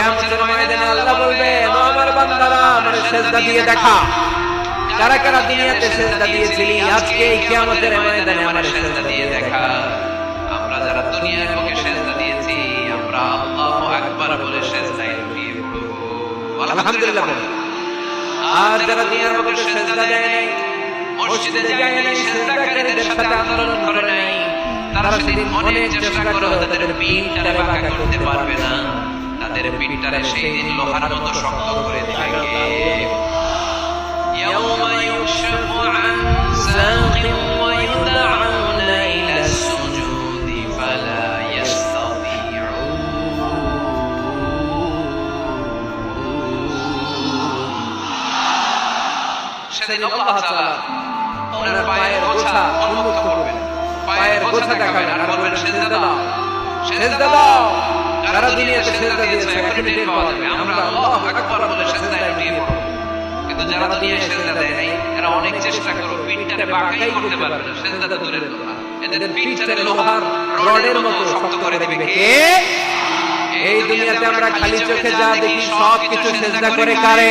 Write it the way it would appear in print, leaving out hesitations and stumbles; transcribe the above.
কিয়ামতের ময়দানে আল্লাহ বলবেন, ও আমার বান্দারা আমারে সিজদা দিয়ে দেখা। কারা কারা দুনিয়াতে সিজদা দিয়েছিলি, আজকে এই কিয়ামতের ময়দানে আমারে সিজদা দিয়ে দেখা। আমরা যারা দুনিয়ার বুকে সিজদা দিয়েছি, আমরা আল্লাহু আকবার বলে সিজদায় লুটিয়ে পড়ব। আলহামদুলিল্লাহ। আর যারা দুনিয়ার বুকে সিজদা দেয় নাই, মসজিদে যায় নাই, সিজদাকারীদের সাথে আন্দোলন করে নাই, তারা সেদিন অনেক চেষ্টা করেও তাদের পিঠটারে বাঁকা করতে পারবে না। তাদের পিঠটারে সেই দিন লোহার মতো শক্ত করে দিবে কে? ইয়াউমা ইউকশাফু আন সাকিন ওয়া ইউদআউনা ইলা সুজুদি ফালা ইস্তাতিউন। সেদিন আল্লাহ তাআলা ওনার পায়ের গোছা উন্মুক্ত করবেন, পায়ের গোছা দেখাবেন আর বলবেন সিজদা দাও, সিজদা দাও। যারা দুনিয়াতে সিজদা দিয়েছে এখন টের পাওয়া যাবে, আমরা আল্লাহু আকবার বলে সিজদায় লুটিয়ে পড়ব। কিন্তু যারা দুনিয়ায় সিজদা দেয় নাই, এরা অনেক চেষ্টা করে পিঠটারে বাঁকাই করতে পারবে না, সিজদা তো দূরের কথা, এদের পিঠটারে লোহার রডের মতো শক্ত করে দিবে কে? এই দুনিয়াতে আমরা খালি চোখে যা দেখি সব কিছু সিজদা করে কারে?